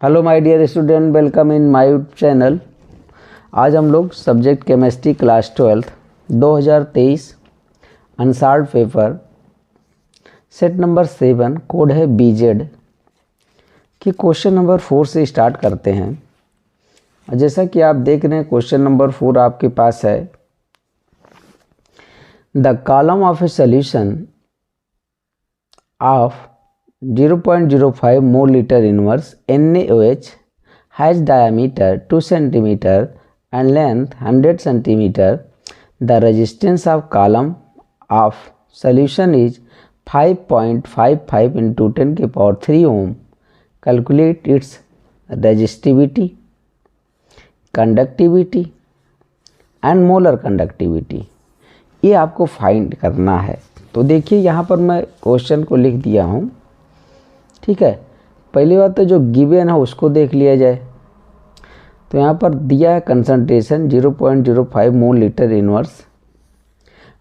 Hello my dear student, welcome in my channel. आज हम लोग subject chemistry class 12 2023 unsolved paper set number 7 code है BZ कि question number 4 से start करते हैं। जैसा कि आप देख रहे हैं क्वेश्चन नंबर 4 आपके पास है। The column of A solution of 0.05 मोल-liter inverse NaOH has diameter 2 cm and length 100 cm. The resistance of column of solution is 5.55 into 10 की power 3 ohm. Calculate its resistivity, conductivity and molar conductivity. ये आपको find करना है। तो देखिए यहाँ पर मैं क्वेश्चन को लिख दिया हूँ, ठीक है। पहली बात तो जो गिवन है उसको देख लिया जाए। तो यहाँ पर दिया है कंसंट्रेशन 0.05 मोल-liter इनवर्स,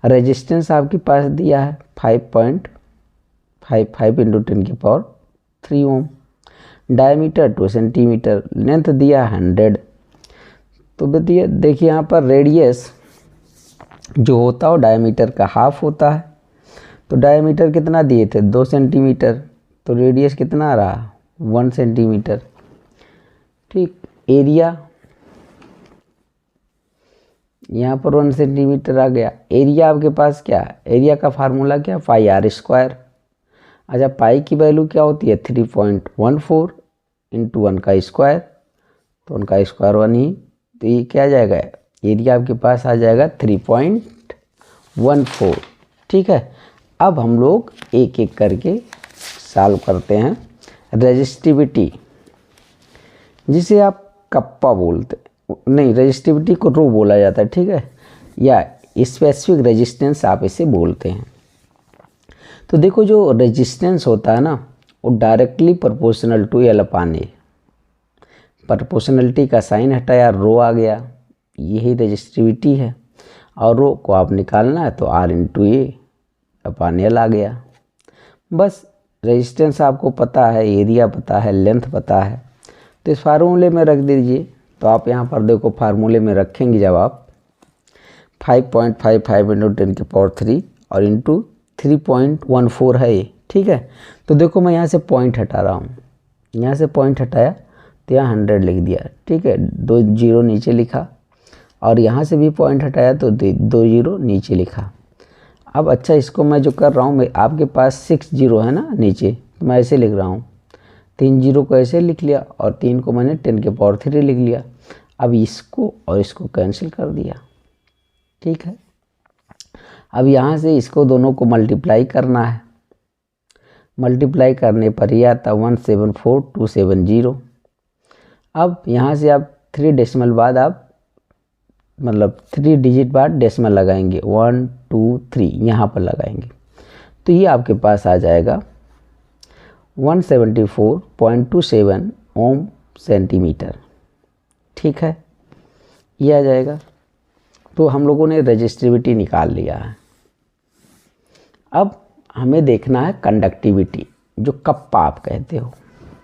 रेजिस्टेंस आपके पास दिया है 5.55 इंटू 10 की पावर 3 ओम, डायमीटर 2 सेंटीमीटर, लेंथ दिया 100। तो देखिए यहाँ पर रेडियस जो होता है वो डायमीटर का हाफ होता है। तो डायमीटर कितना दिए थे 2 सेंटीमीटर, तो रेडियस कितना आ रहा 1 सेंटीमीटर, ठीक। एरिया यहाँ पर 1 सेंटीमीटर आ गया। एरिया आपके पास क्या है, एरिया का फार्मूला क्या, पाई आर स्क्वायर। अच्छा, पाई की वैल्यू क्या होती है 3.14 इंटू 1 का स्क्वायर, तो 1 का स्क्वायर 1 ही, तो ये क्या आ जाएगा, एरिया आपके पास आ जाएगा 3.14, ठीक है। अब हम लोग एक एक करके सॉल्व करते हैं। रेजिस्टिविटी जिसे आप कप्पा बोलते नहीं, रेजिस्टिविटी को रो बोला जाता है, ठीक है, या स्पेसिफिक रेजिस्टेंस आप इसे बोलते हैं। तो देखो जो रेजिस्टेंस होता है ना वो directly proportional to L/A। Proportionality का साइन हटाया, रो आ गया, यही रेजिस्टिविटी है। और रो को आप निकालना है तो R/A/L आ गया। बस रेजिस्टेंस आपको पता है, एरिया पता है, लेंथ पता है, तो इस फार्मूले में रख दीजिए। तो आप यहाँ पर देखो फार्मूले में रखेंगे जब आप 5.55 इंटू 10 की पावर 3 और इंटू 3.14 है ये, ठीक है। तो देखो मैं यहाँ से पॉइंट हटा रहा हूँ, यहाँ से पॉइंट हटाया तो यहाँ 100 लिख दिया, ठीक है, 2 जीरो नीचे लिखा, और यहाँ से भी पॉइंट हटाया तो 2 जीरो नीचे लिखा। अब अच्छा, इसको मैं जो कर रहा हूँ, मैं आपके पास 6 जीरो है ना नीचे, तो मैं ऐसे लिख रहा हूँ, 3 जीरो को ऐसे लिख लिया और 3 को मैंने 10 के पावर 3 लिख लिया। अब इसको और इसको कैंसिल कर दिया, ठीक है। अब यहाँ से इसको दोनों को मल्टीप्लाई करना है। मल्टीप्लाई करने पर यह आता 174270। अब यहाँ से आप 3 डेसिमल बाद आप मतलब 3 डिजिट बाद डेसिमल लगाएंगे, 1 2 3 यहाँ पर लगाएंगे, तो ये आपके पास आ जाएगा 174.27 ओम सेंटीमीटर, ठीक है, ये आ जाएगा। तो हम लोगों ने रेजिस्टिविटी निकाल लिया है। अब हमें देखना है कंडक्टिविटी, जो कप्पा आप कहते हो,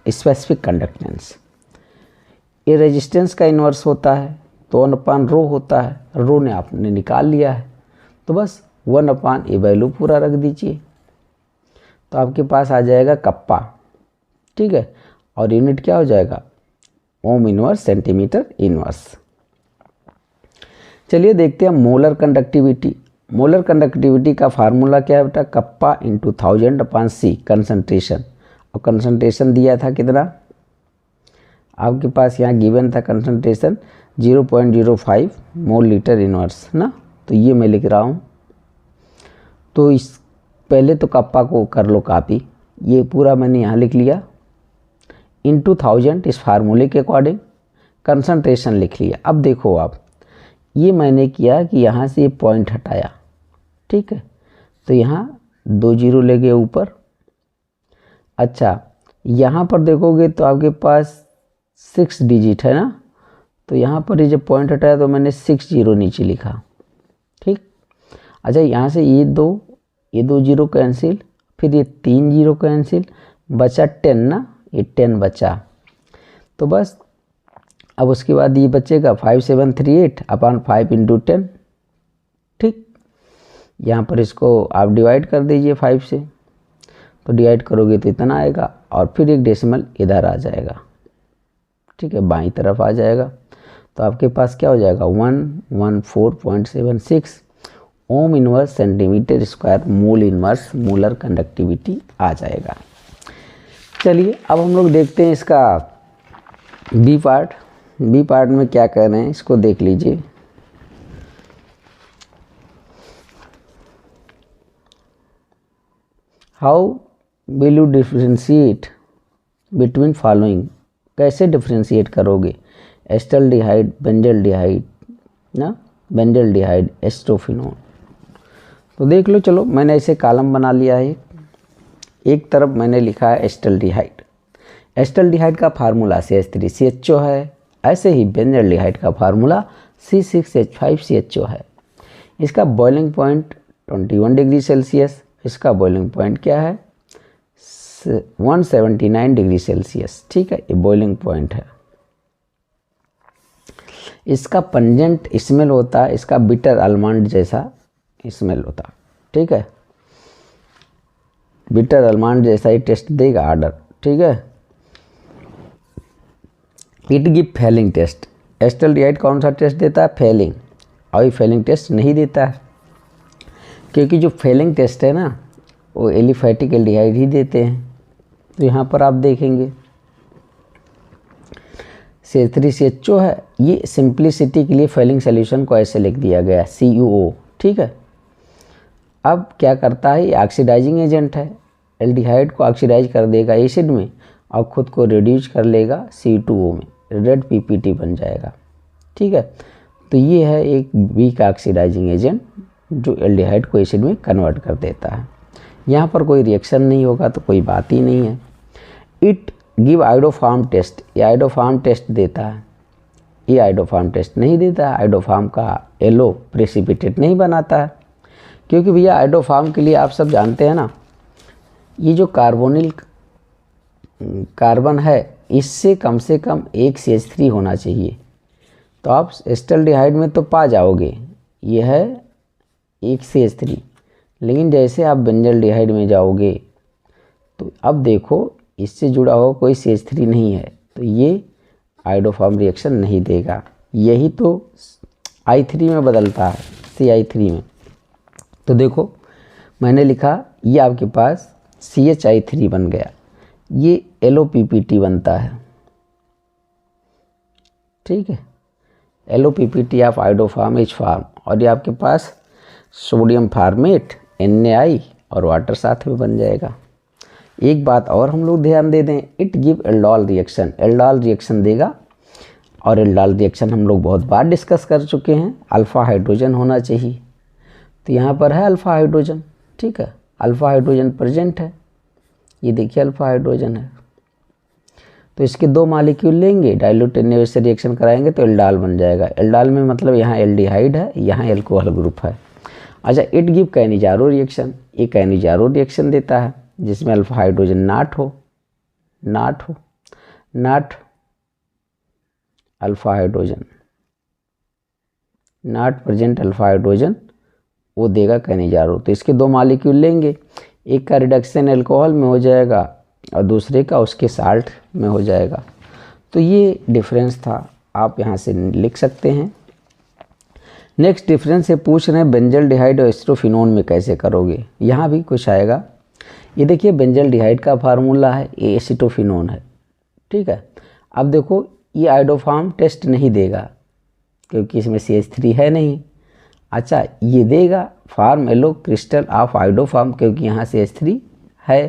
स्पेसिफिक कंडक्टेंस। ये रेजिस्टेंस का इन्वर्स होता है, तो 1/रो होता है, रो ने आपने निकाल लिया है, तो बस 1/A वैल्यू पूरा रख दीजिए, तो आपके पास आ जाएगा कप्पा, ठीक है। और यूनिट क्या हो जाएगा, ओम इनवर्स सेंटीमीटर इनवर्स। चलिए देखते हैं मोलर कंडक्टिविटी। मोलर कंडक्टिविटी का फार्मूला क्या है बेटा, कप्पा इंटू 1000/C कंसंट्रेशन, और कंसंट्रेशन दिया था कितना आपके पास, यहाँ गिवन था कंसंट्रेशन 0.05 मोल-liter इनवर्स ना, तो ये मैं लिख रहा हूँ। तो इस पहले तो कप्पा को कर लो कॉपी, ये पूरा मैंने यहाँ लिख लिया, इंटू 1000 इस फार्मूले के अकॉर्डिंग कंसंट्रेशन लिख लिया। अब देखो आप, ये मैंने किया कि यहाँ से ये पॉइंट हटाया, ठीक है, तो यहाँ 2 जीरो ले गए ऊपर। अच्छा, यहाँ पर देखोगे तो आपके पास 6 डिजिट है ना, तो यहाँ पर ये जब पॉइंट हटाया तो मैंने 6 जीरो नीचे लिखा, ठीक। अच्छा, यहाँ से ये 2 जीरो कैंसिल, फिर ये 3 जीरो कैंसिल, बचा 10 ना, ये 10 बचा। तो बस अब उसके बाद ये बचेगा 5738 अपॉन 5 इंटू 10। ठीक, यहाँ पर इसको आप डिवाइड कर दीजिए 5 से, तो डिवाइड करोगे तो इतना आएगा और फिर एक डेसिमल इधर आ जाएगा। ठीक है, बाईं तरफ आ जाएगा, तो आपके पास क्या हो जाएगा 114.76 ohm inverse centimetre square mole inverse molar conductivity आ जाएगा। चलिए अब हम लोग देखते हैं इसका बी पार्ट। बी पार्ट में क्या कह रहे हैं इसको देख लीजिए। How will you differentiate between following, कैसे डिफ्रेंशिएट करोगे एस्टल्डिहाइड, बेंजल्डिहाइड ना, बेंजल्डिहाइड, एस्टोफिनोन। तो देख लो, चलो मैंने ऐसे कॉलम बना लिया है। एक तरफ मैंने लिखा है एस्टल्डिहाइड। एस्टल्डिहाइड का फार्मूला CH3CHO है, ऐसे ही बेंजल्डिहाइड का फार्मूला C6H5CHO है। इसका बॉइलिंग पॉइंट 21 डिग्री सेल्सियस, इसका बॉइलिंग पॉइंट क्या है 179 डिग्री सेल्सियस। ठीक है, ये बॉइलिंग पॉइंट है। इसका पंजेंट स्मेल होता है, इसका बिटर आलमंड जैसा स्मेल होता है। ठीक है, बिटर आलमंड जैसा ही टेस्ट देगा ऑर्डर। ठीक है, it give Fehling test. Acetaldehyde कौन सा टेस्ट देता है फेलिंग, और ये फेलिंग टेस्ट नहीं देता है, क्योंकि जो फेलिंग टेस्ट है ना वो एलिफैटिक एल्डिहाइड ही देते हैं। तो यहाँ पर आप देखेंगे CH3CHO है, ये सिंप्लिसिटी के लिए फेलिंग सोल्यूशन को ऐसे लिख दिया गया CuO। ठीक है, अब क्या करता है, ये ऑक्सीडाइजिंग एजेंट है, एल्डिहाइड को ऑक्सीडाइज कर देगा एसिड में और ख़ुद को रिड्यूस कर लेगा C2O में, रेड PPT बन जाएगा। ठीक है, तो ये है एक वीक ऑक्सीडाइजिंग एजेंट जो एल्डिहाइड को एसिड में कन्वर्ट कर देता है। यहाँ पर कोई रिएक्शन नहीं होगा तो कोई बात ही नहीं है। इट गिव आइडोफार्म टेस्ट, ये आइडोफार्म टेस्ट देता है, ये आइडोफार्म टेस्ट नहीं देता है। आइडोफार्म का येलो प्रेसिपिटेट नहीं बनाता है, क्योंकि भैया आइडोफार्म के लिए आप सब जानते हैं ना, ये जो कार्बोनिल कार्बन है इससे कम से कम एक CH3 होना चाहिए। तो आप एस्टल्डिहाइड में तो पा जाओगे ये है एक CH3, लेकिन जैसे आप बेंजल्डिहाइड में जाओगे तो अब देखो इससे जुड़ा हुआ कोई CH3 नहीं है, तो ये आइडोफार्म रिएक्शन नहीं देगा। यही तो I3 में बदलता है, CI3 में। तो देखो मैंने लिखा ये आपके पास CHI3 बन गया, ये LOPPT बनता है। ठीक है, LOPPT of iodoform H farm, और ये आपके पास सोडियम फार्मेट NaI और वाटर साथ में बन जाएगा। एक बात और हम लोग ध्यान दे दें, it give aldol reaction, aldol reaction देगा। और एल्डोल रिएक्शन हम लोग बहुत बार डिस्कस कर चुके हैं, अल्फ़ा हाइड्रोजन होना चाहिए। तो यहाँ पर है अल्फ़ा हाइड्रोजन। ठीक है, अल्फ़ा हाइड्रोजन प्रेजेंट है, ये देखिए अल्फ़ा हाइड्रोजन है। तो इसके 2 मॉलिक्यूल लेंगे, डाइल्यूट NaOH से रिएक्शन कराएंगे तो एल्डाल बन जाएगा। एल्डाल में मतलब यहाँ एल्डिहाइड है, यहाँ एल्कोहल ग्रुप है। अच्छा, इट गिव कैनिजारो रिएक्शन, ये कैनिजारो रिएक्शन देता है जिसमें अल्फ़ा हाइड्रोजन नाट अल्फ़ा हाइड्रोजन नाट प्रेजेंट अल्फ़ा हाइड्रोजन वो देगा कैनिजारो। तो इसके 2 मॉलिक्यूल लेंगे, एक का रिडक्शन एल्कोहल में हो जाएगा और दूसरे का उसके साल्ट में हो जाएगा। तो ये डिफरेंस था, आप यहाँ से लिख सकते हैं। नेक्स्ट डिफरेंस से पूछ रहे हैं बेंजल्डिहाइड और एस्टोफिनोन में कैसे करोगे, यहाँ भी कुछ आएगा। ये देखिए बेंजल्डिहाइड का फार्मूला है, ये एसिटोफिनोन है। ठीक है, अब देखो ये आइडोफार्म टेस्ट नहीं देगा क्योंकि इसमें CH3 है नहीं। अच्छा, ये देगा farm yellow crystal of iodoform क्योंकि यहाँ CH3 है।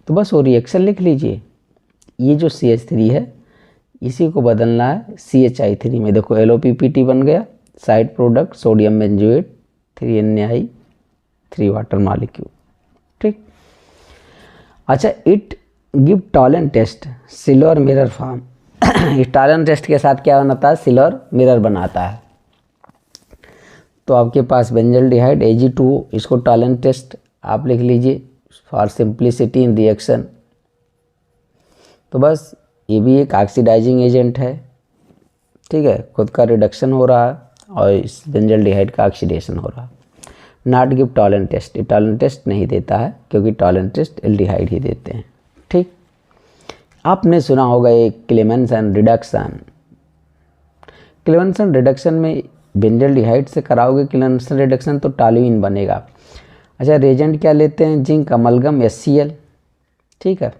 तो बस वो रिएक्शन लिख लीजिए, ये जो CH3 है इसी को बदलना है CHI3 में। देखो LOPPT बन गया, side product sodium benzoate 3NaI 3 water molecule. ठीक, अच्छा, it give Tollen test silver mirror form. इस टॉलन टेस्ट के साथ क्या बनाता है, सिल्वर मिरर बनाता है। तो आपके पास बेंजल्डिहाइड Ag2O, इसको टॉलन टेस्ट आप लिख लीजिए फॉर सिंप्लिसिटी इन रिएक्शन। तो बस ये भी एक ऑक्सीडाइजिंग एजेंट है, ठीक है, खुद का रिडक्शन हो रहा है और इस बेंजल्डिहाइड का ऑक्सीडेशन हो रहा है। नॉट गिव टॉलन टेस्ट, ये टॉलन टेस्ट नहीं देता है क्योंकि टॉलन टेस्ट एल्डिहाइड ही देते हैं। ठीक, आपने सुना होगा एक क्लेमेंसन रिडक्शन। क्लेमेंसन रिडक्शन में बेंजल्डिहाइड से कराओगे क्लेमेंसन रिडक्शन तो टॉल्यूइन बनेगा। अच्छा, रेजेंट क्या लेते हैं? Zinc amalgam HCl। ठीक है,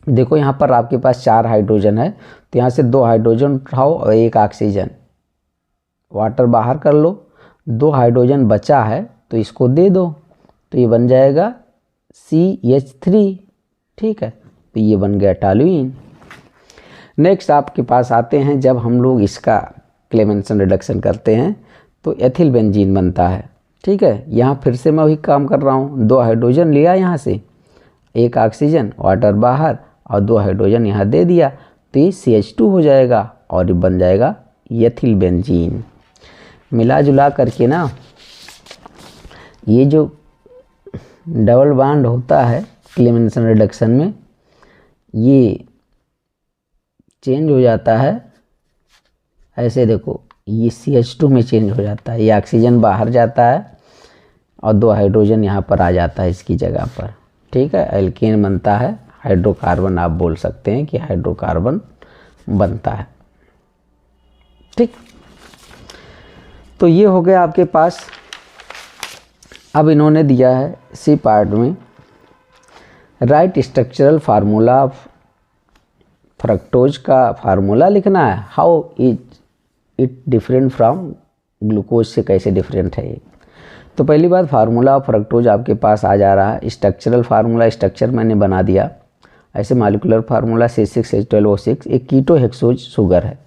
देखो यहाँ पर आपके पास 4 हाइड्रोजन है तो यहाँ से 2 हाइड्रोजन उठाओ और 1 ऑक्सीजन, वाटर बाहर कर लो, 2 हाइड्रोजन बचा है तो इसको दे दो, तो ये बन जाएगा CH3। ठीक है, तो ये बन गया टॉल्यूइन। नेक्स्ट आपके पास आते हैं, जब हम लोग इसका क्लेमेंसन रिडक्शन करते हैं तो एथिल बेंजीन बनता है। ठीक है, यहाँ फिर से मैं वही काम कर रहा हूँ, 2 हाइड्रोजन लिया यहाँ से, 1 ऑक्सीजन, वाटर बाहर और 2 हाइड्रोजन यहाँ दे दिया, तो ये CH2 हो जाएगा और ये बन जाएगा एथिल बेंजीन। मिला जुला करके ना ये जो डबल बॉन्ड होता है क्लेमेंसन रिडक्शन में, ये चेंज हो जाता है ऐसे, देखो ये CH2 में चेंज हो जाता है, ये ऑक्सीजन बाहर जाता है और 2 हाइड्रोजन यहाँ पर आ जाता है इसकी जगह पर। ठीक है, एल्केन बनता है, हाइड्रोकार्बन आप बोल सकते हैं कि हाइड्रोकार्बन बनता है। ठीक, तो ये हो गया आपके पास। अब इन्होंने दिया है सी पार्ट में, राइट स्ट्रक्चरल फार्मूला, फ्रक्टोज का फार्मूला लिखना है। How is it different from glucose से, कैसे डिफरेंट है ये। तो पहली बात, फार्मूला फ्रक्टोज आपके पास आ जा रहा है। स्ट्रक्चरल फार्मूला, स्ट्रक्चर मैंने बना दिया ऐसे। मॉलिक्यूलर फार्मूला C6H12O6, एक कीटो हेक्सोज शुगर है।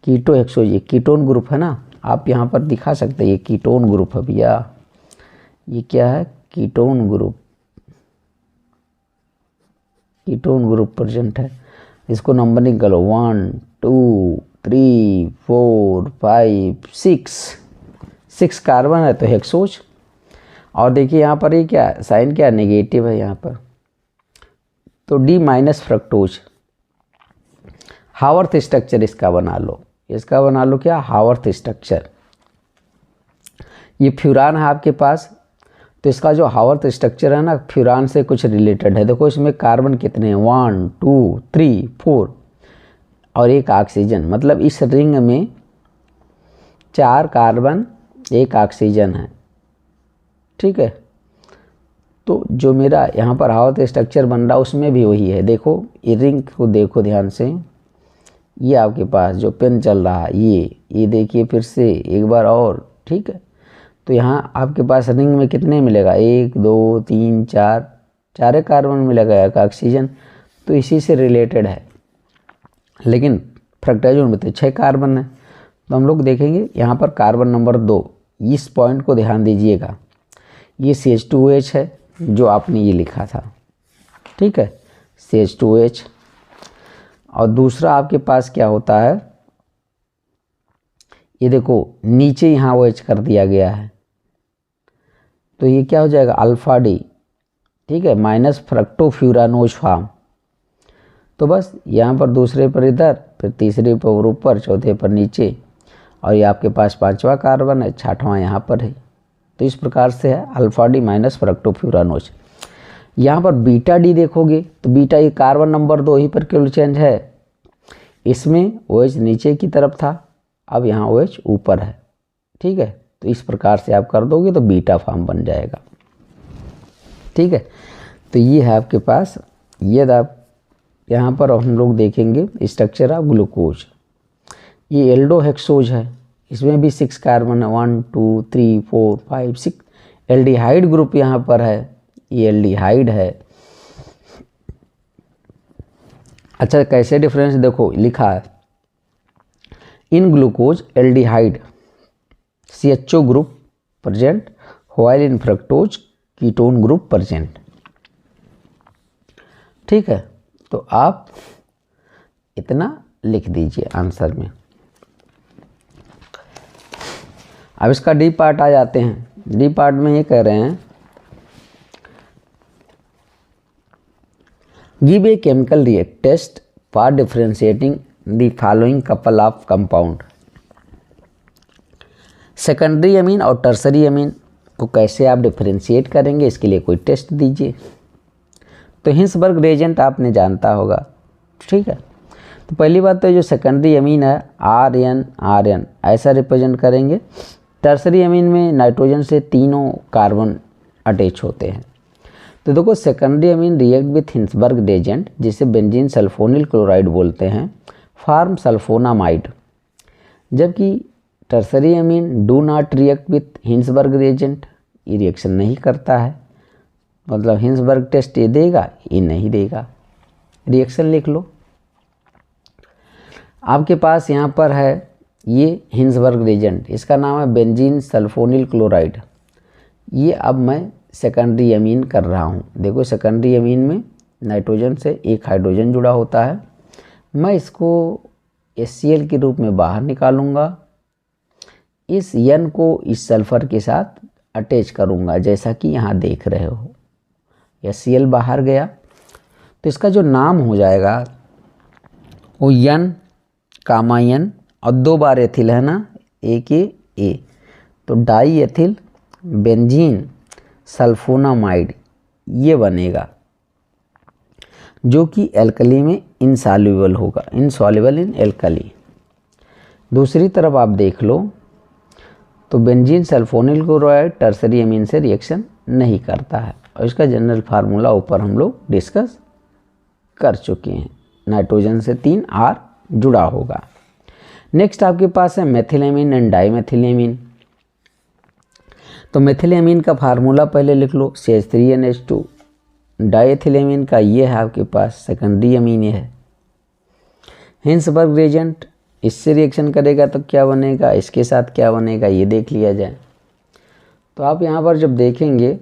कीटो हेक्सोज ये कीटोन ग्रुप है ना, आप यहाँ पर दिखा सकते हैं, ये कीटोन ग्रुप है भैया। ये क्या है? Ketone group, ketone group present है। इसको नंबरिंग करो, 1 2 3 4 5 6 कार्बन है तो हेक्सोज। और देखिए यहाँ पर ये क्या साइन, क्या नेगेटिव है यहाँ पर, तो D- फ्रक्टोज। हावर्थ स्ट्रक्चर इसका बना लो, इसका बना लो क्या? Haworth structure. ये फ्यूरान है आपके पास, तो इसका जो हावर्थ स्ट्रक्चर है ना, फ्यूरान से कुछ रिलेटेड है। देखो इसमें कार्बन कितने हैं, 1 2 3 4 और 1 ऑक्सीजन, मतलब इस रिंग में 4 कार्बन 1 ऑक्सीजन है। ठीक है, तो जो मेरा यहाँ पर हावर्थ स्ट्रक्चर बन रहा उसमें भी वही है। देखो ये रिंग को देखो ध्यान से, ये आपके पास जो पेन चल रहा है ये देखिए फिर से एक बार और। ठीक है, तो यहाँ आपके पास रिंग में कितने मिलेगा, 1 2 3 4, 4 कार्बन मिलेगा, 1 ऑक्सीजन, तो इसी से रिलेटेड है। लेकिन फ्रक्टाइजोन में तो 6 कार्बन है, तो हम लोग देखेंगे यहाँ पर कार्बन नंबर 2, इस पॉइंट को ध्यान दीजिएगा। ये CH2OH है जो आपने ये लिखा था। ठीक है, CH2OH। और दूसरा आपके पास क्या होता है, ये देखो नीचे यहाँ OH कर दिया गया है, तो ये क्या हो जाएगा, अल्फा D। ठीक है, माइनस फ्रक्टोफ्यूरानोज फॉर्म। तो बस यहाँ पर दूसरे पर इधर, फिर तीसरे पर ऊपर, चौथे पर नीचे, और ये आपके पास 5वां कार्बन है, 6वां यहाँ पर है। तो इस प्रकार से है अल्फा D माइनस फ्रक्टोफ्यूरानोज। यहाँ पर बीटा D देखोगे तो बीटा, ये कार्बन नंबर 2 ही पर केवल चेंज है, इसमें OH नीचे की तरफ था, अब यहाँ OH ऊपर है। ठीक है, तो इस प्रकार से आप कर दोगे तो बीटा फॉर्म बन जाएगा। ठीक है, तो ये है आपके पास। ये आप यहाँ पर हम लोग देखेंगे स्ट्रक्चर ऑफ ग्लूकोज। ये एल्डोहेक्सोज है, इसमें भी 6 कार्बन है, 1 2 3 4 5 6। एल्डिहाइड ग्रुप यहाँ पर है, ये एल्डिहाइड है। अच्छा, कैसे डिफरेंस देखो लिखा है, in glucose aldehyde CHO group present, while in fructose ketone group present. ठीक है, तो आप इतना लिख दीजिए आंसर में। अब इसका डी पार्ट आ जाते हैं। डी पार्ट में ये कह रहे हैं, give a chemical react test for differentiating the following couple of compound. Secondary amine और टर्सरी अमीन को कैसे आप डिफ्रेंशिएट करेंगे, इसके लिए कोई टेस्ट दीजिए। तो हिंसबर्ग रिएजेंट आपने जानता होगा, ठीक है। तो पहली बात तो जो सेकेंडरी अमीन है RN ऐसा रिप्रेजेंट करेंगे। टर्सरी अमीन में नाइट्रोजन से तीनों कार्बन अटैच होते हैं। तो देखो secondary amine react with Hinsberg reagent जिसे बेंजीन सल्फोनिल क्लोराइड बोलते हैं, फॉर्म सल्फोनामाइड, जबकि tertiary amine do not react with Hinsberg reagent, ये रिएक्शन नहीं करता है, मतलब हिंसबर्ग टेस्ट ये देगा, ये नहीं देगा। रिएक्शन लिख लो। आपके पास यहाँ पर है ये हिंसबर्ग रिएजेंट, इसका नाम है बेंजीन सल्फोनिल क्लोराइड। ये अब मैं सेकेंडरी अमीन कर रहा हूँ। देखो सेकेंडरी अमीन में नाइट्रोजन से एक हाइड्रोजन जुड़ा होता है। मैं इसको HCl के रूप में बाहर निकालूंगा, इस N को इस सल्फ़र के साथ अटैच करूंगा, जैसा कि यहाँ देख रहे हो। HCl बाहर गया तो इसका जो नाम हो जाएगा वो N, N और 2 बार एथिल है ना, A, तो डाई एथिल बेंजीन सल्फोनामाइड ये बनेगा, जो कि एल्कली में इनसॉल्युबल होगा, इनसॉल्युबल इन एल्कली। दूसरी तरफ आप देख लो तो बेंजीन सल्फोनिल क्लोराइड टर्सरी अमीन से रिएक्शन नहीं करता है, और इसका जनरल फार्मूला ऊपर हम लोग डिस्कस कर चुके हैं। नाइट्रोजन से 3 R जुड़ा होगा। नेक्स्ट आपके पास है मेथिलेमीन एंड डाईमेथिलेमीन। तो मेथिलेमीन का फार्मूला पहले लिख लो, CH3NH2। डाईएथिलेमीन का ये है आपके पास सेकेंडरी अमीन है। हिंसबर्ग रिएजेंट इससे रिएक्शन करेगा तो क्या बनेगा, इसके साथ क्या बनेगा, ये देख लिया जाए। तो आप यहाँ पर जब देखेंगे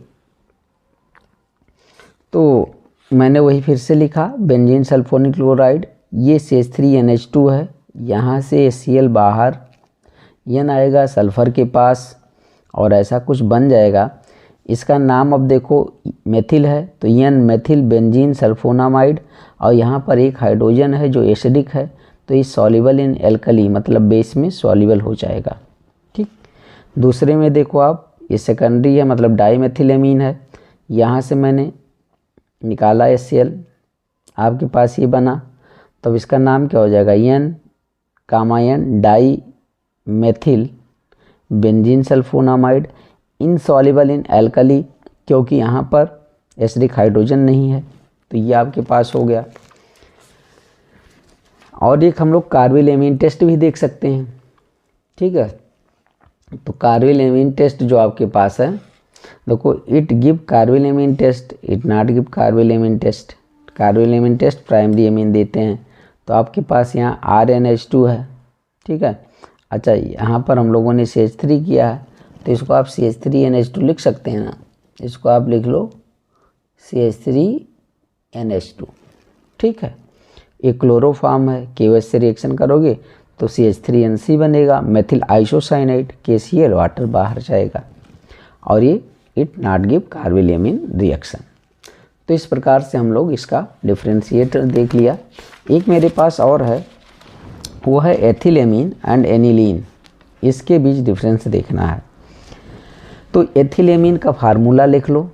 तो मैंने वही फिर से लिखा, बेंजीन सल्फोनिक क्लोराइड, ये CH3NH2 है, यहाँ से HCl बाहर, N आएगा सल्फ़र के पास और ऐसा कुछ बन जाएगा। इसका नाम अब देखो मेथिल है, तो N मेथिल बेंजीन सल्फोनामाइड, और यहाँ पर एक हाइड्रोजन है जो एसिडिक है, तो ये सॉल्युबल इन एल्कली मतलब बेस में सॉल्युबल हो जाएगा, ठीक। दूसरे में देखो आप, ये सेकेंडरी है मतलब डाईमेथिलेमीन है, यहाँ से मैंने निकाला HCl, आपके पास ये बना, तब इसका नाम क्या हो जाएगा, N, N dimethyl benzene sulphonamide insoluble in alkali, क्योंकि यहाँ पर एसिडिक हाइड्रोजन नहीं है, तो ये आपके पास हो गया। और एक हम लोग कार्बिल एमीन टेस्ट भी देख सकते हैं, ठीक है। तो कार्बिल एमीन टेस्ट जो आपके पास है, देखो it give carbylamine test, it not give carbylamine test. Carbylamine test primary amine देते हैं, तो आपके पास यहाँ RNH2 है, ठीक है। अच्छा यहाँ पर हम लोगों ने CH3 किया है, तो इसको आप CH3NH2 लिख सकते हैं ना, इसको आप लिख लो CH3NH2, ठीक है। एक क्लोरोफॉर्म है, KOH से रिएक्शन करोगे तो CH3NC बनेगा, मेथिल आइसोसाइनाइड, KCl वाटर बाहर जाएगा, और ये it not give carbyl amine reaction. तो इस प्रकार से हम लोग इसका डिफ्रेंशिएटर देख लिया। एक मेरे पास और है, वो है एथिलेमीन एंड एनिलीन, इसके बीच डिफरेंस देखना है। तो एथिलेमीन का फार्मूला लिख लो,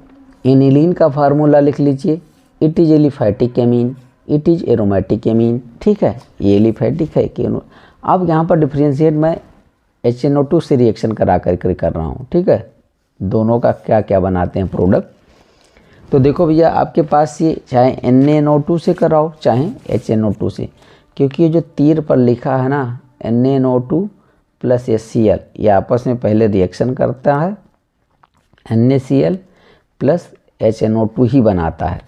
एनिलीन का फार्मूला लिख लीजिए, it is aliphatic amine, it is aromatic amine, ठीक है। ये एलिफैटिक है कि अब यहाँ पर डिफ्रेंशिएट मैं HNO2 से रिएक्शन करा कर कर रहा हूँ, ठीक है। दोनों का क्या क्या बनाते हैं प्रोडक्ट। तो देखो भैया आपके पास ये चाहे NaNO2 से कराओ चाहे HNO2 से, क्योंकि ये जो तीर पर लिखा है ना NaNO2 प्लस HCl, ये आपस में पहले रिएक्शन करता है, NaCl प्लस HNO2 ही बनाता है,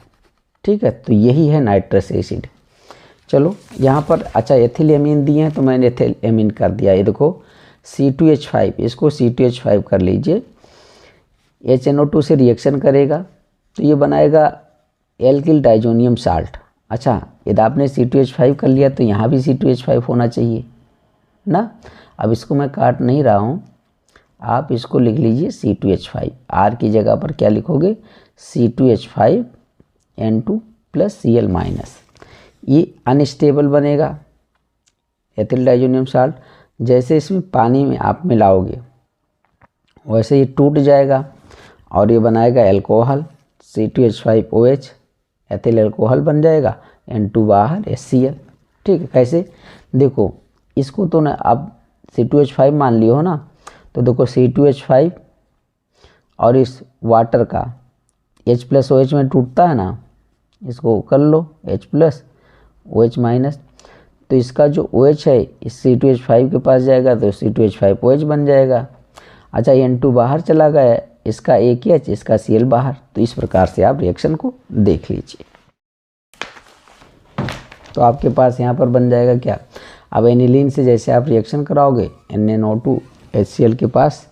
ठीक है। तो यही है नाइट्रस एसिड। चलो यहाँ पर अच्छा एथिलेमीन दिए हैं तो मैंने एथिलेमीन कर दिया। ये देखो C2H5, इसको C2H5 कर लीजिए, HNO2 से रिएक्शन करेगा तो ये बनाएगा एल्किल डाइजोनियम साल्ट। अच्छा यदि आपने C2H5 कर लिया तो यहाँ भी C2H5 होना चाहिए ना। अब इसको मैं काट नहीं रहा हूँ, आप इसको लिख लीजिए C2H5, R की जगह पर क्या लिखोगे C2H5N2 प्लस Cl माइनस। ये अनस्टेबल बनेगा एथिल डाइजोनियम साल्ट। जैसे इसमें पानी में आप मिलाओगे वैसे ये टूट जाएगा और ये बनाएगा अल्कोहल C2H5OH, एथिल अल्कोहल बन जाएगा, N2 बाहर HCl। ठीक है, कैसे देखो इसको तो ना अब C2H5 मान लियो हो ना, तो देखो C2H5 और इस वाटर का H+OH में टूटता है ना, इसको कर लो H+OH-, तो इसका जो OH है इस C2H5 के पास जाएगा तो C2H5OH बन जाएगा। अच्छा N2 बाहर चला गया, इसका एक H, इसका Cl बाहर। तो इस प्रकार से आप रिएक्शन को देख लीजिए। तो आपके पास यहाँ पर बन जाएगा क्या, अब एनिलीन से जैसे आप रिएक्शन कराओगे NaNO2 HCl के पास,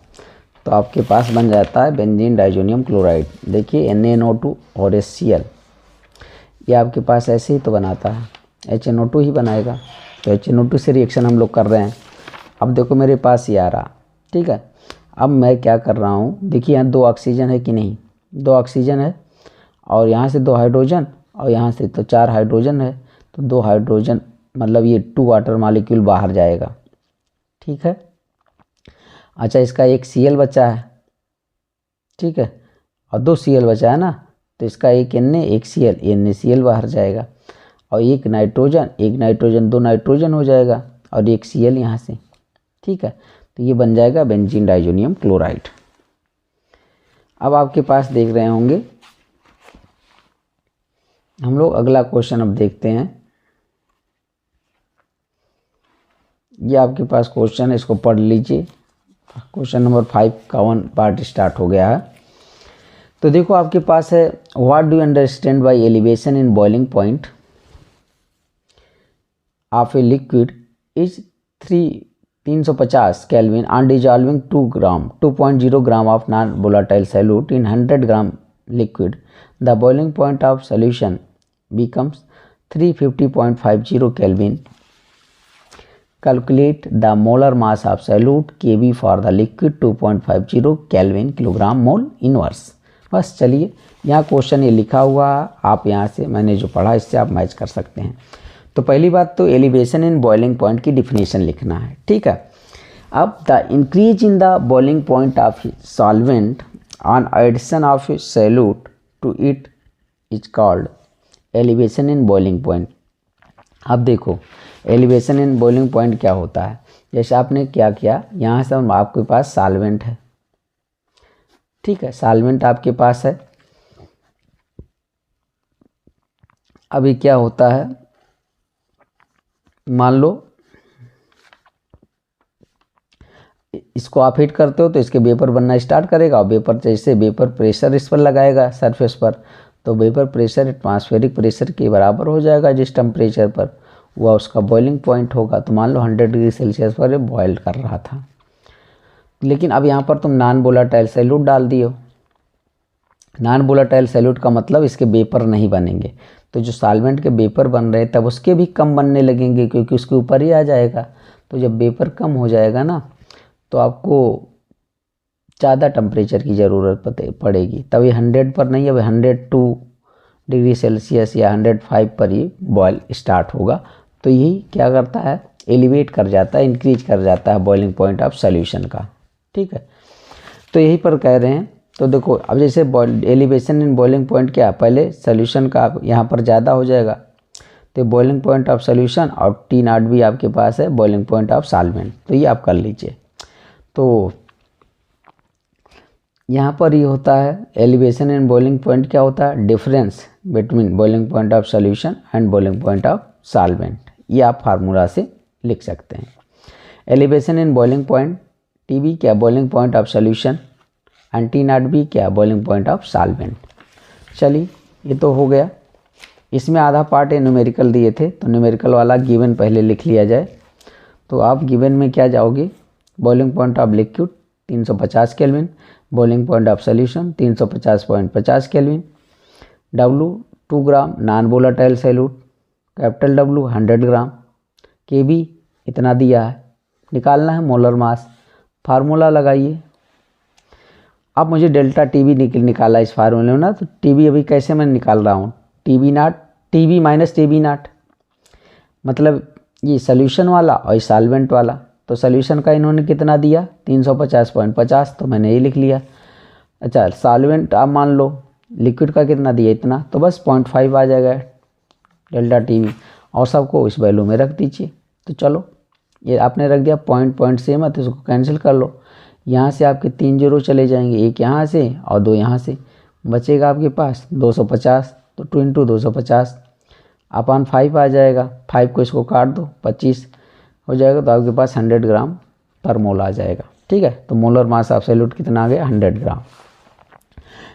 तो आपके पास बन जाता है बेंजीन डाइजोनियम क्लोराइड। देखिए NaNO2 और HCl ये आपके पास ऐसे ही तो बनाता है, HNO2 ही बनाएगा। तो HNO2 से रिएक्शन हम लोग कर रहे हैं। अब देखो मेरे पास ये आ रहा, ठीक है। अब मैं क्या कर रहा हूँ, देखिए यहाँ 2 ऑक्सीजन है कि नहीं, 2 ऑक्सीजन है और यहाँ से 2 हाइड्रोजन और यहाँ से तो 4 हाइड्रोजन है, तो 2 हाइड्रोजन मतलब ये 2 वाटर मॉलिक्यूल बाहर जाएगा। ठीक है, अच्छा इसका एक Cl बचा है, ठीक है, और 2 Cl बचा है ना, तो इसका एक Na एक Cl, NaCl बाहर जाएगा और एक नाइट्रोजन 2 नाइट्रोजन हो जाएगा और एक Cl यहाँ से। ठीक है, तो ये बन जाएगा बेंजीन डाइजोनियम क्लोराइड। अब आपके पास देख रहे होंगे हम लोग अगला क्वेश्चन अब देखते हैं। ये आपके पास क्वेश्चन है, इसको पढ़ लीजिए। क्वेश्चन नंबर 5 का 1 पार्ट स्टार्ट हो गया है। तो देखो आपके पास है, what do you understand bye elevation in boiling point of a liquid is 350 Kelvin on dissolving 2.0 gram of non-volatile solute in 100 gram liquid. The boiling point of solution becomes 350.50 Kelvin. Calculate the molar mass of solute Kb for the liquid 2.50 Kelvin kilogram mole inverse. बस चलिए, यहाँ question ये लिखा हुआ, आप यहाँ से मैंने जो पढ़ा इससे आप मैच कर सकते हैं। तो पहली बात तो एलिवेशन इन बॉइलिंग पॉइंट की डिफिनीशन लिखना है। ठीक है, अब the increase in the boiling point of solvent on addition of solute to it is called elevation in boiling point. अब देखो एलिवेशन इन बॉइलिंग पॉइंट क्या होता है, जैसे आपने क्या किया, यहाँ से आपके पास सॉल्वेंट है, ठीक है, सॉल्वेंट आपके पास है। अभी क्या होता है, मान लो इसको आप हीट करते हो तो इसके वेपर बनना स्टार्ट करेगा और वेपर जैसे वेपर प्रेशर इस पर लगाएगा सरफेस पर, तो वेपर प्रेशर एटमॉस्फेरिक प्रेशर के बराबर हो जाएगा जिस टेम्परेचर पर वह उसका बॉइलिंग पॉइंट होगा। तो मान लो 100 डिग्री सेल्सियस पर ये बॉयल कर रहा था, लेकिन अब यहाँ पर तुम नॉन वोलेटाइल सॉल्यूट डाल दियो। नॉन वोलेटाइल सॉल्यूट का मतलब इसके वेपर नहीं बनेंगे, तो जो सॉल्वेंट के वेपर बन रहे तब उसके भी कम बनने लगेंगे क्योंकि उसके ऊपर ही आ जाएगा। तो जब वेपर कम हो जाएगा ना, तो आपको ज़्यादा टेम्परेचर की ज़रूरत पड़ेगी। तब ये 100 पर नहीं, अब 102 डिग्री सेल्सियस या 105 पर ही बॉयल स्टार्ट होगा। तो यही क्या करता है, एलिवेट कर जाता है, इंक्रीज कर जाता है बॉइलिंग पॉइंट ऑफ सॉल्यूशन का। ठीक है, तो यही पर कह रहे हैं। तो देखो अब जैसे एलिवेशन इन बॉइलिंग पॉइंट क्या, पहले सॉल्यूशन का यहाँ पर ज़्यादा हो जाएगा, तो बॉइलिंग पॉइंट ऑफ सॉल्यूशन और T0 भी आपके पास है बॉइलिंग पॉइंट ऑफ सॉल्वेंट, तो ये आप कर लीजिए। तो यहाँ पर ये होता है एलिवेशन इन बॉइलिंग पॉइंट क्या होता है, difference between boiling point of solution and boiling point of solvent, ये आप फार्मूला से लिख सकते हैं। Elevation in boiling point TB क्या, boiling point of solution, and T0 भी क्या, बॉइलिंग पॉइंट ऑफ सॉल्वेंट। चलिए ये तो हो गया। इसमें आधा पार्ट है न्यूमेरिकल दिए थे, तो न्यूमेरिकल वाला गिवन पहले लिख लिया जाए। तो आप गिवन में क्या जाओगे, boiling point of liquid 350 kelvin, boiling point of solution 350.50 kelvin, W 2 gram non volatile solute, capital W 100 gram, KB इतना दिया है, निकालना है मोलर मास। फार्मूला लगाइए। अब मुझे डेल्टा TB निकाला इस फार्मूले में ना, तो TB अभी कैसे मैं निकाल रहा हूँ, TB0 TB माइनस TB0, मतलब ये सोल्यूशन वाला और सॉल्वेंट वाला। तो सोल्यूशन का इन्होंने कितना दिया 350.50, तो मैंने ये लिख लिया। अच्छा सॉल्वेंट आप मान लो लिक्विड का कितना दिया इतना, तो बस 0.5 आ जाएगा डेल्टा टी वी, और सबको इस वैल्यू में रख दीजिए। तो चलो ये आपने रख दिया, पॉइंट से मत इसको कैंसिल कर लो। यहाँ से आपके 3 जीरो चले जाएंगे, एक यहाँ से और 2 यहाँ से, बचेगा आपके पास 250। तो 2 × 250 अपन 5 आ जाएगा, 5 को इसको काट दो 25 हो जाएगा, तो आपके पास 100 ग्राम पर मोल आ जाएगा। ठीक है, तो मोलर मास एब्सोल्यूट कितना आ गया 100 ग्राम।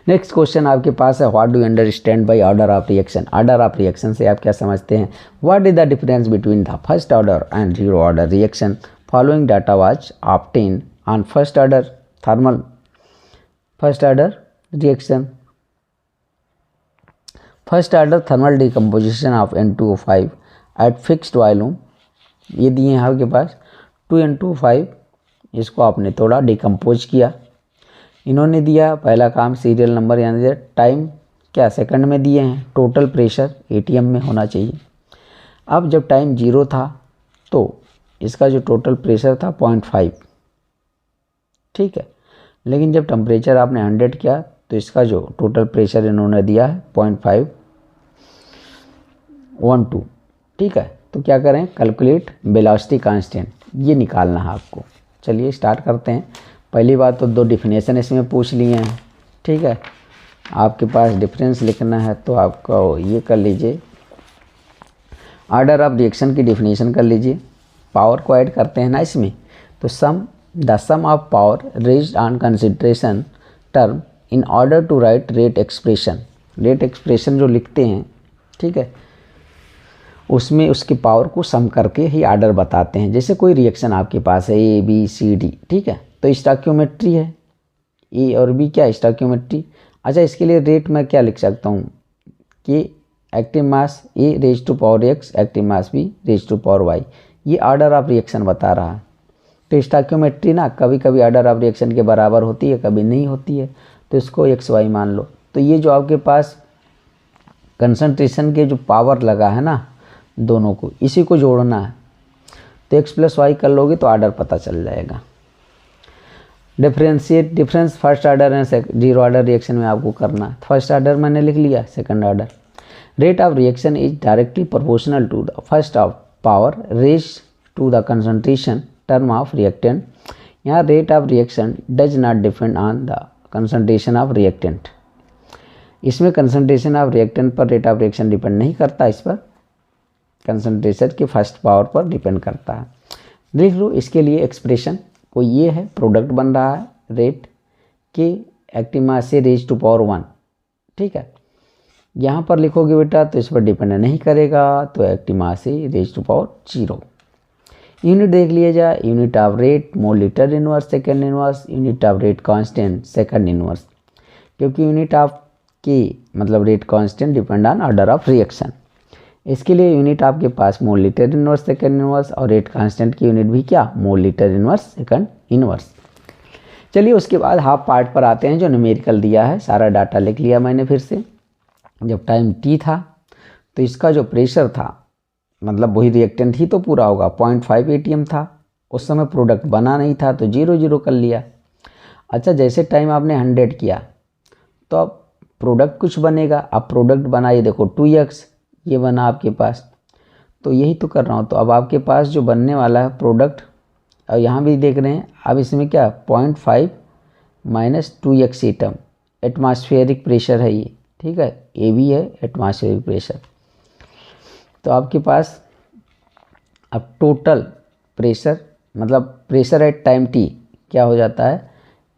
नेक्स्ट क्वेश्चन आपके पास है, what do you understand by order of reaction. Order of reaction से आप क्या समझते हैं? What is the difference between the first order and zero order reaction? Following data was obtained on first order reaction. First order thermal decomposition of N2O5 at fixed volume, ये दिए हैं आपके पास 2N2O5, इसको आपने थोड़ा डिकम्पोज किया। इन्होंने दिया पहला काम सीरियल नंबर, यानी टाइम क्या सेकंड में दिए हैं, टोटल प्रेशर ATM में होना चाहिए। अब जब टाइम 0 था तो इसका जो टोटल प्रेशर था 0.5, ठीक है, लेकिन जब टेम्परेचर आपने 100 किया तो इसका जो टोटल प्रेशर इन्होंने दिया है 0.512। ठीक है, तो क्या करें, कैलकुलेट वेलोसिटी कांस्टेंट, ये निकालना है आपको। चलिए स्टार्ट करते हैं। पहली बात तो 2 डिफिनेशन इसमें पूछ लिए हैं। ठीक है, आपके पास डिफरेंस लिखना है तो आपको ये कर लीजिए, ऑर्डर ऑफ रिएक्शन की डिफिनेशन कर लीजिए। पावर को ऐड करते हैं ना इसमें, तो the sum of power raised on consideration term in order to write rate expression. Rate expression जो लिखते हैं, ठीक है, उसमें उसकी पावर को सम करके ही ऑर्डर बताते हैं। जैसे कोई रिएक्शन आपके पास है ABCD, ठीक है, तो स्टोइकियोमेट्री है, A और B क्या स्टोइकियोमेट्री। अच्छा, इसके लिए रेट मैं क्या लिख सकता हूँ कि active mass A raise to power X, active mass B raise to power Y, ये ऑर्डर ऑफ रिएक्शन बता रहा है। तो स्टोइकियोमेट्री ना कभी कभी ऑर्डर ऑफ रिएक्शन के बराबर होती है, कभी नहीं होती है, तो इसको XY मान लो। तो ये जो आपके पास कंसंट्रेशन के जो पावर लगा है ना दोनों को, इसी को जोड़ना है, तो X + Y कर लोगे तो ऑर्डर पता चल जाएगा। Difference first order and zero order reaction में आपको करना है। फर्स्ट ऑर्डर मैंने लिख लिया, second order. Rate of reaction is directly proportional to the first of power raise to the concentration term of reactant. यहाँ rate of reaction does not depend on the concentration of reactant. इसमें concentration of reactant पर rate of reaction depend नहीं करता, इस पर concentration की first power पर depend करता है। लिख लो इसके लिए एक्सप्रेशन को, ये है प्रोडक्ट बन रहा है रेट के एक्टिव मास से रेज टू पावर 1। ठीक है, यहाँ पर लिखोगे बेटा तो इस पर डिपेंड नहीं करेगा, तो एक्टिव मास से रेज टू पावर 0। यूनिट देख लिया जाए, unit of rate mole litre inverse second inverse, unit of rate constant second inverse, क्योंकि यूनिट ऑफ की मतलब rate constant depend on order of reaction. इसके लिए यूनिट आपके पास mole litre inverse second inverse, और रेट कांस्टेंट की unit भी क्या, mole litre inverse second inverse. चलिए उसके बाद हाफ पार्ट पर आते हैं जो न्यूमेरिकल दिया है। सारा डाटा लिख लिया मैंने फिर से। जब टाइम T था तो इसका जो प्रेशर था, मतलब वही रिएक्टेंट ही तो पूरा होगा, 0.5 ATM था। उस समय प्रोडक्ट बना नहीं था तो 0 कर लिया। अच्छा, जैसे टाइम आपने 100 किया तो अब प्रोडक्ट कुछ बनेगा। अब प्रोडक्ट बना, ये देखो 2x, ये बना आपके पास, तो यही तो कर रहा हूँ। तो अब आपके पास जो बनने वाला है प्रोडक्ट, और यहाँ भी देख रहे हैं, अब इसमें क्या 0.5 - 2x एटम एटमॉस्फेरिक प्रेशर है ये, ठीक है, AB है एटमॉस्फेरिक प्रेशर। तो आपके पास अब टोटल प्रेशर, मतलब प्रेशर एट टाइम T क्या हो जाता है,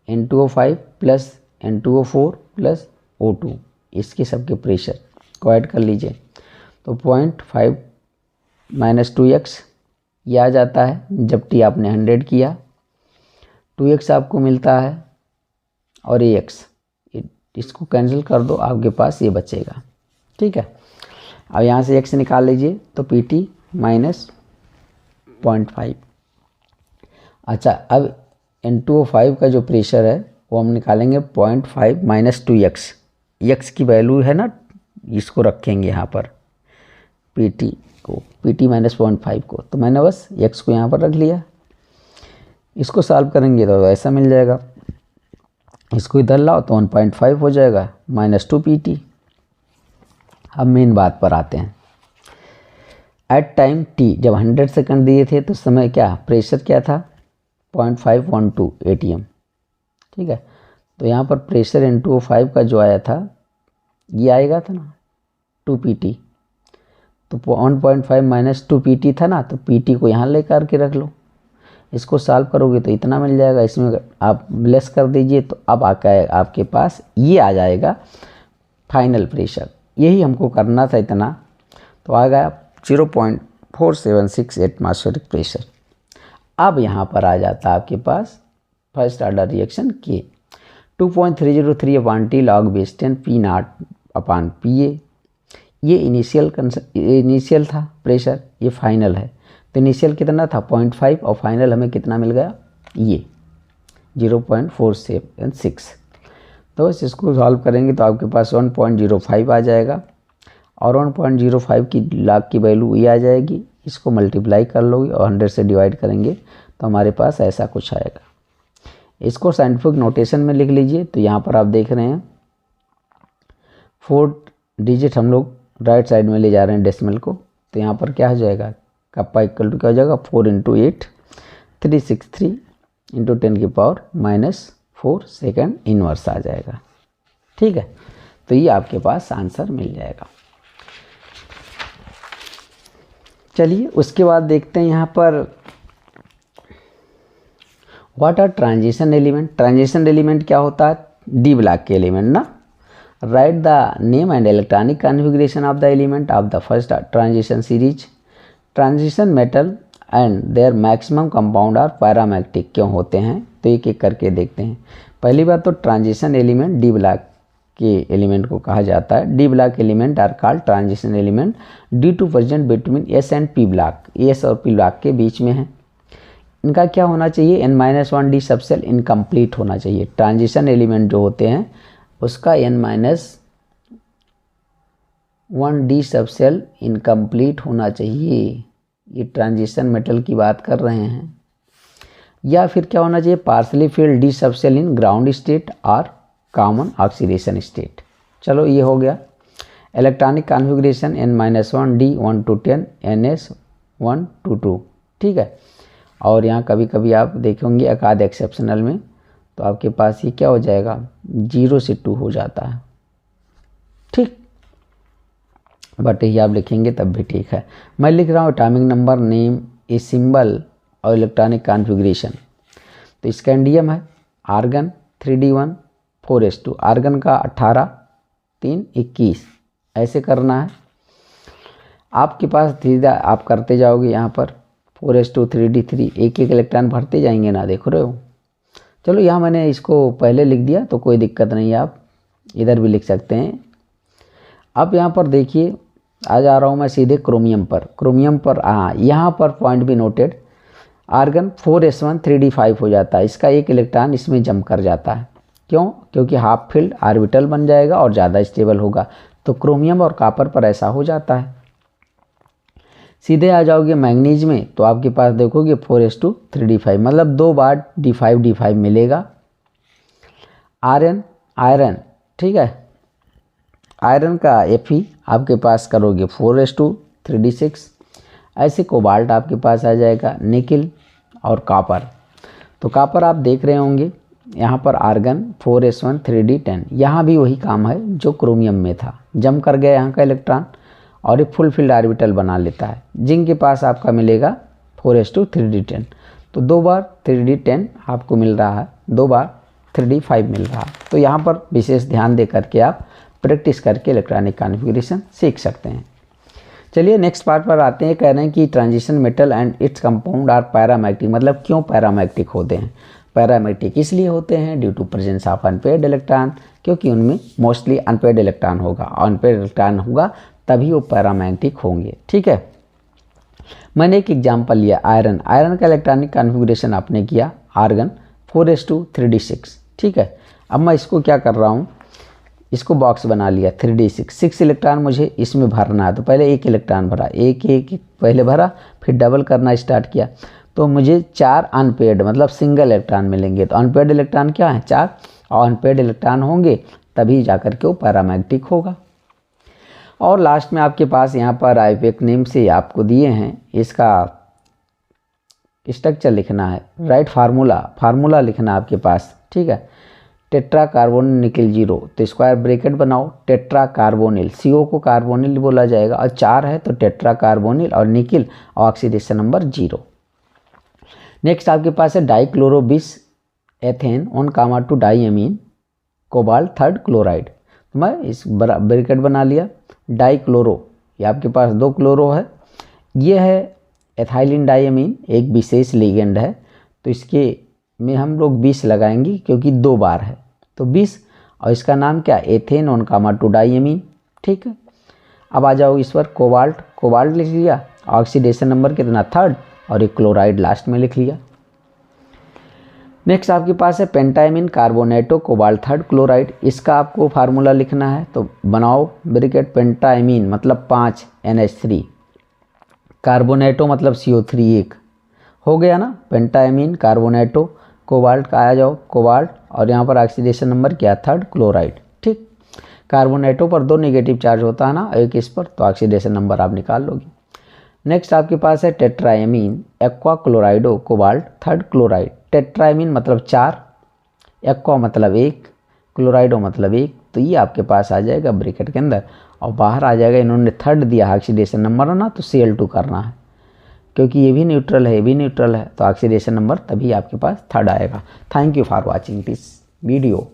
N2O5 + N2O4 + O2, इसके सबके प्रेशर को ऐड कर लीजिए। तो 0.5 - 2x ये आ जाता है जब T आपने 100 किया, 2x आपको मिलता है, और AX, इसको कैंसिल कर दो, आपके पास ये बचेगा। ठीक है, अब यहाँ से x निकाल लीजिए, तो PT - 0.5। अच्छा, अब N2O5 का जो प्रेशर है वो हम निकालेंगे 0.5 - 2x, x की वैल्यू है ना, इसको रखेंगे यहाँ पर PT को, PT माइनस 0.5 को, तो मैंने बस x को यहाँ पर रख लिया। इसको सॉल्व करेंगे तो ऐसा मिल जाएगा, इसको इधर लाओ तो 1.5 हो जाएगा -2 PT। अब मेन बात पर आते हैं। एट टाइम t जब 100 सेकंड दिए थे तो समय क्या, प्रेशर क्या था 0.512 ATM, ठीक है। तो यहाँ पर प्रेशर इंटू 5 का जो आया था ये आएगा था ना 2 PT, तो 1.5 माइनस 2 PT था ना, तो PT को यहाँ ले करके रख लो। इसको सॉल्व करोगे तो इतना मिल जाएगा, इसमें आप लेस कर दीजिए तो अब आपके पास ये आ जाएगा फाइनल प्रेशर। यही हमको करना था इतना, तो आ गया 0.476 एटमॉस्फेरिक प्रेशर। अब यहाँ पर आ जाता है आपके पास फर्स्ट ऑर्डर रिएक्शन के 2.303/T log base 10 P0/PA। ये इनिशियल था प्रेशर, ये फाइनल है। तो इनिशियल कितना था 0.5 और फाइनल हमें कितना मिल गया ये 0.476। तो बस इसको सॉल्व करेंगे तो आपके पास 1.05 आ जाएगा और 1.05 की लॉग की वैल्यू ये आ जाएगी। इसको मल्टीप्लाई कर लोगे और 100 से डिवाइड करेंगे तो हमारे पास ऐसा कुछ आएगा। इसको साइंटिफिक नोटेशन में लिख लीजिए। तो यहाँ पर आप देख रहे हैं 4 डिजिट हम लोग राइट साइड में ले जा रहे हैं डेसिमल को, तो यहाँ पर क्या हो जाएगा कप्पा इक्वल टू क्या हो जाएगा 4 × 8 363 × 10⁻⁻4 सेकेंड इनवर्स आ जाएगा, ठीक है। तो ये आपके पास आंसर मिल जाएगा। चलिए उसके बाद देखते हैं यहाँ पर what are transition element. Transition element क्या होता है, डी ब्लॉक के एलिमेंट ना। Write the name and electronic configuration of the element of the first transition series. Transition metal and their maximum compound are paramagnetic क्यों होते हैं, तो एक एक करके देखते हैं। पहली बात तो ट्रांजिशन एलिमेंट डी ब्लॉक के एलिमेंट को कहा जाता है। D block element are called transition element due to present between S and P block, S और पी ब्लॉक के बीच में है। इनका क्या होना चाहिए n-1d सबसेल इनकम्प्लीट होना चाहिए। ट्रांजिशन एलिमेंट जो होते हैं उसका n-1d सबसेल इनकम्प्लीट होना चाहिए। ये ट्रांजिशन मेटल की बात कर रहे हैं। या फिर क्या होना चाहिए partially filled D subshell in ground state और कॉमन ऑक्सीडेशन स्टेट। चलो ये हो गया। Electronic configuration n-1d 1 to 10 ns 1 to 2, ठीक है। और यहाँ कभी कभी आप देखेंगे एकाध एक्सेप्शनल में तो आपके पास ये क्या हो जाएगा 0 से 2 हो जाता है, ठीक। बट ये आप लिखेंगे तब भी ठीक है। मैं लिख रहा हूँ atomic number, name, a symbol और इलेक्ट्रॉनिक कॉन्फ़िगरेशन। तो स्कैंडियम है आर्गन 3d1 4s2, आर्गन का 18 3 21 ऐसे करना है। आपके पास धीरे आप करते जाओगे यहाँ पर 4s2 3d3 एक एक इलेक्ट्रॉन भरते जाएंगे ना, देख रहे हो। चलो यहाँ मैंने इसको पहले लिख दिया तो कोई दिक्कत नहीं है, आप इधर भी लिख सकते हैं। अब यहाँ पर देखिए आ जा रहा हूँ मैं सीधे क्रोमियम पर। क्रोमियम पर हाँ यहाँ पर पॉइंट भी नोटेड, आर्गन 4s1 3d5 हो जाता है। इसका एक इलेक्ट्रॉन इसमें जम कर जाता है, क्यों, क्योंकि हाफ फील्ड ऑर्बिटल बन जाएगा और ज़्यादा स्टेबल होगा। तो क्रोमियम और कॉपर पर ऐसा हो जाता है। सीधे आ जाओगे मैंगनीज में तो आपके पास देखोगे 4s2 3d5 मतलब 2 बार d5 मिलेगा। आयरन ठीक है, आयरन का Fe आपके पास करोगे 4s2 3d6। ऐसे कोबाल्ट आपके पास आ जाएगा, निकिल और कॉपर। तो कॉपर आप देख रहे होंगे यहाँ पर आर्गन 4s1 3d10, यहाँ भी वही काम है जो क्रोमियम में था, जम कर गया यहाँ का इलेक्ट्रॉन और एक फुल फील्ड ऑर्बिटल बना लेता है। जिंक के पास आपका मिलेगा 4s2 3d10, तो 2 बार 3d10 आपको मिल रहा है, 2 बार 3d5 मिल रहा है। तो यहाँ पर विशेष ध्यान दे करके आप प्रैक्टिस करके इलेक्ट्रॉनिक कॉन्फ़िगरेशन सीख सकते हैं। चलिए नेक्स्ट पार्ट पर आते हैं। कह रहे हैं कि transition metal and its compound are paramagnetic, मतलब क्यों पैरामैग्नेटिक होते हैं। पैरामैग्नेटिक इसलिए होते हैं due to presence of unpaired electron, क्योंकि उनमें मोस्टली अनपेयर्ड इलेक्ट्रॉन होगा, अनपेयर्ड इलेक्ट्रॉन होगा तभी वो पैरामैग्नेटिक होंगे, ठीक है। मैंने एक एग्जांपल लिया आयरन का इलेक्ट्रॉनिक कॉन्फ़िगरेशन आपने किया आर्गन 4s2 3d6, ठीक है। अब मैं इसको क्या कर रहा हूँ, इसको बॉक्स बना लिया 3d6, 6 इलेक्ट्रॉन मुझे इसमें भरना है। तो पहले एक इलेक्ट्रॉन भरा, एक पहले भरा, फिर डबल करना स्टार्ट किया, तो मुझे 4 अनपेड मतलब सिंगल इलेक्ट्रॉन मिलेंगे। तो अनपेड इलेक्ट्रॉन क्या है? 4, और अनपेड इलेक्ट्रॉन होंगे तभी जाकर के वो पैरामैग्नेटिक होगा। और लास्ट में आपके पास यहाँ पर आईयूपैक नेम से आपको दिए हैं, इसका स्ट्रक्चर लिखना है, राइट फार्मूला लिखना है आपके पास, ठीक है। टेट्रा कार्बोनिल निकल 0, तो स्क्वायर ब्रैकेट बनाओ, टेट्रा कार्बोनिल, CO को कार्बोनिल बोला जाएगा, और 4 है तो टेट्रा कार्बोनिल, और निकिल ऑक्सीडेशन नंबर 0। नेक्स्ट आपके पास है dichloro 20 ethane on comma two diamine cobalt 3rd chloride. तो मैं इस ब्रैकेट बना लिया, डाइक्लोरो, ये आपके पास 2 क्लोरो है, ये है एथाइलिन डाईएमीन, एक विशेष लिगेंड है, तो इसके में हम लोग 20 लगाएंगे क्योंकि 2 बार है, तो 20, और इसका नाम क्या? एथेन ऑन कामा टू डाईएमीन, ठीक है। अब आ जाओ इस पर, कोबाल्ट लिख लिया, ऑक्सीडेशन नंबर कितना? 3rd, और एक क्लोराइड लास्ट में लिख लिया। नेक्स्ट आपके पास है पेंटाइमिन कार्बोनेटो कोबाल्ट 3rd क्लोराइड, इसका आपको फार्मूला लिखना है, तो बनाओ ब्रैकेट, पेंटाइमिन मतलब 5 NH3, कार्बोनेटो मतलब CO3 1, हो गया ना, पेंटाइमिन कार्बोनेटो कोबाल्ट का, आ जाओ कोबाल्ट, और यहाँ पर ऑक्सीडेशन नंबर क्या? 3rd क्लोराइड, ठीक। कार्बोनेटो पर 2 नेगेटिव चार्ज होता है ना, एक इस पर, तो ऑक्सीडेशन नंबर आप निकाल लोगे। नेक्स्ट आपके पास है tetraammine aqua क्लोराइडो cobalt 3rd chloride, tetraammine मतलब 4, एक्वा मतलब 1, क्लोराइडो मतलब 1, तो ये आपके पास आ जाएगा ब्रैकेट के अंदर, और बाहर आ जाएगा, इन्होंने 3rd दिया ऑक्सीडेशन नंबर है ना, तो Cl2 करना है, क्योंकि ये भी न्यूट्रल है, ये भी न्यूट्रल है, तो ऑक्सीडेशन नंबर तभी आपके पास 3rd आएगा। Thank you for watching this video.